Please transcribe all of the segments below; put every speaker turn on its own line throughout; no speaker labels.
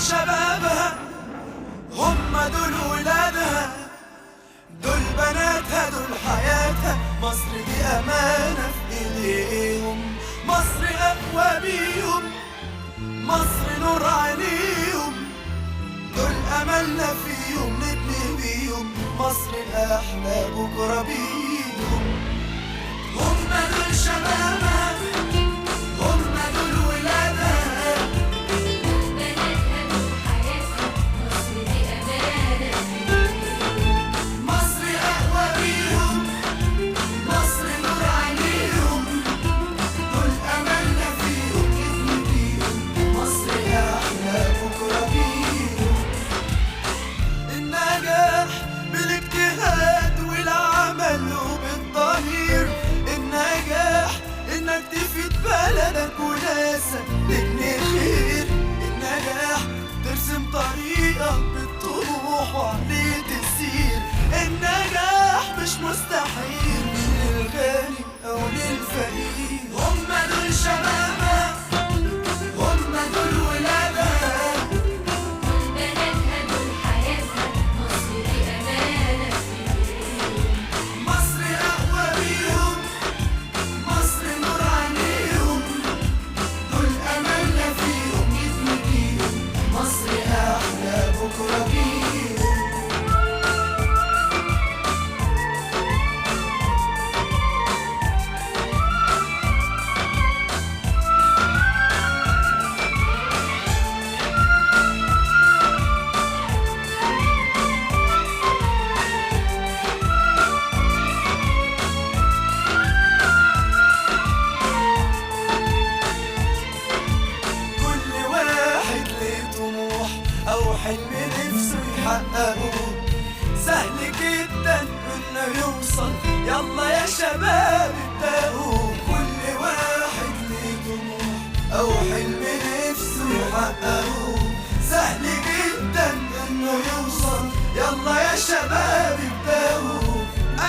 شبابها هم دول ولادها، دول بناتها، دول حياتها. مصر دي أمانة في إيديهم، مصر أقوى بيهم، مصر نور عينيهم، دول أملنا فيهم نبني بيهم مصر أحلى بكرة بيهم. هم دول شبابها هم دول ولادها، بلدك وناسك تبني خير. النجاح ترسم طريقك بالطموح وعليه تسير. النجاح مش مستحيل للغني أو للفقير. هم دول شبابها هم دول ولادها، بناتها دول حياتها. مصر دي أمانة في إيديهم، مصر أقوى بيهم، مصر نور عينيهم، دول أملنا فيهم نبني بيهم مصر أحلى بكرة بيهم. أو حلم نفسه يحققه سهل جدا إنه يوصل. يلا يا شباب ابدأوا. كل واحد ليه طموح أو حلم نفسه يحققه سهل جدا إنه يوصل. يلا يا شباب ابدأوا.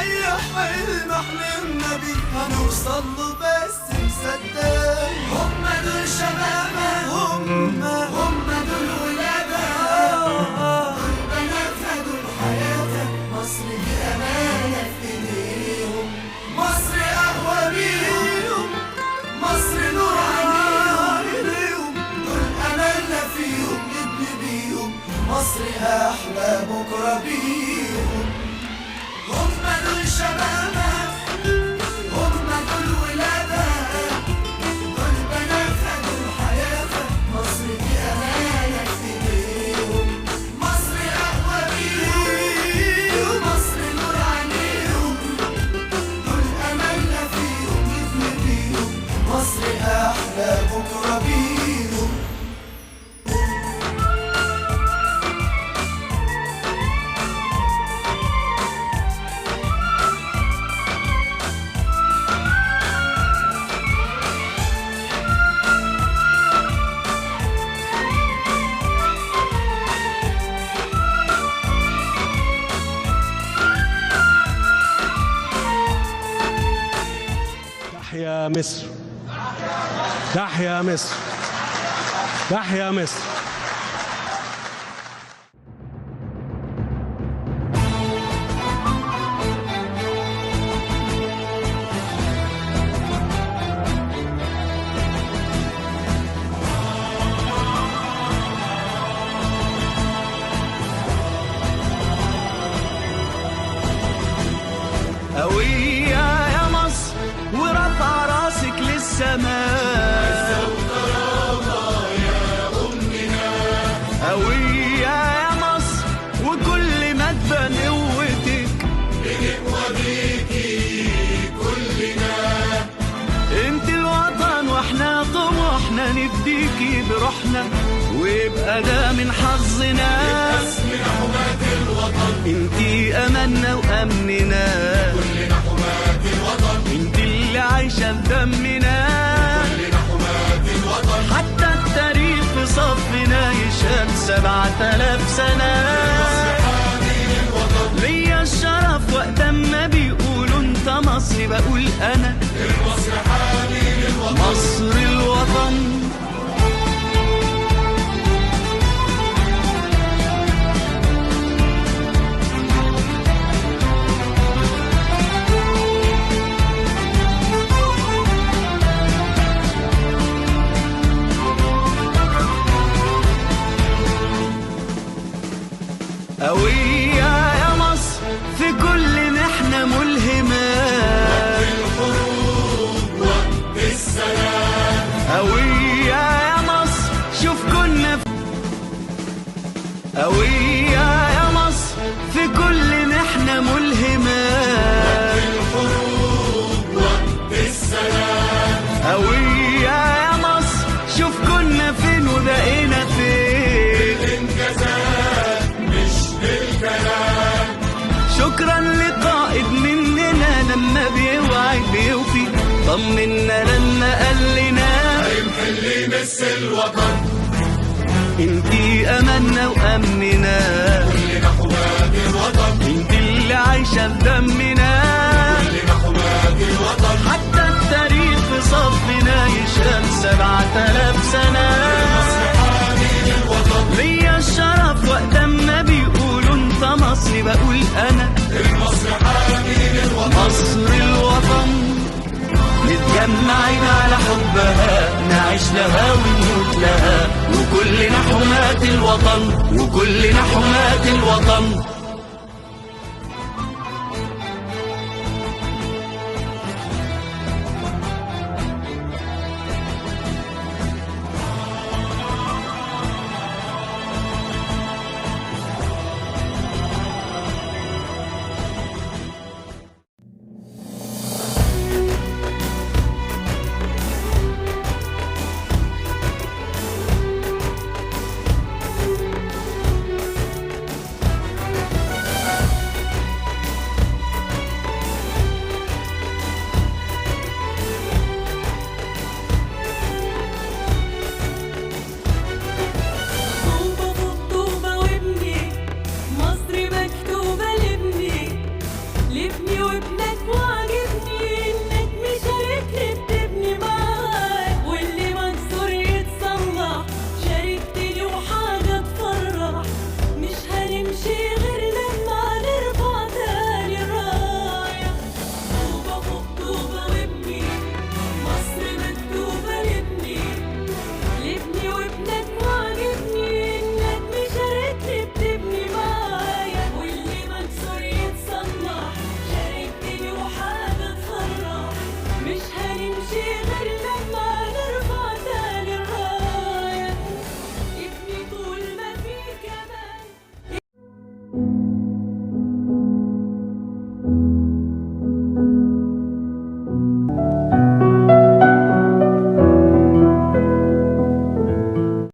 أي حلم أحلمنا بيه هنوصل له بس نصدق. هم دول شبابها هم دول ولادها، دول بناتها دول حياتها. مصر دي أمانة في إيديهم، مصر أقوى بيهم، مصر نور عينيهم، دول أملنا فيهم نبني بيهم مصر أحلى بكرة بيهم. هم دول شبابها هم دول ولادها، دول بناتها دول حياتها. مصر دي أمانة في إيديهم، مصر أقوى بيهم، مصر نور عينيهم، دول أملنا فيهم نبني بيهم مصر أحلى بكرة بيهم.
تحيا مصر، تحيا مصر، تحيا مصر.
قوية يا مصر ورفع راسك للسماء، عزة وكرامة يا أمنا. يبقى ده من حظنا،
اسمنا حماة الوطن،
انتي املنا وامننا،
كلنا حماة الوطن،
انتي اللي عايشة بدمنا،
كلنا حماة الوطن،
حتى التاريخ في صفنا يشهد 7000 سنة. ليا الشرف وقت ما بيقولوا انت مصري بقول انا
المصر حامي للوطن،
مصر الوطن. قوية يا مصر في كل محنة ملهمة،
الحروب وقت السلام،
قوية يا مصر شوف كنا قوية يا مصر في كل محنة ملهمة،
الحروب وقت السلام،
قوية يا مصر شوف كنا فين وبقينا فين،
الإنجازات مش بالكلام،
شكرا لقائد مننا لما بيوعد بيوفي، طمنا لما قال لنا
هيمحل يمس الوطن،
انتي املنا وامننا،
كلنا حماة الوطن،
انتي اللي عايشة بدمنا،
كلنا حماة الوطن،
حتى التاريخ في صفنا يشهد 7000 سنة.
حامي للوطن،
ليا الشرف وقت ما بيقولوا انت مصري بقول انا
المصر حامي للوطن،
مصر الوطن. متجمعين على حبها نعيش لها ونموت لها، وكلنا حماة الوطن، وكلنا حماة الوطن.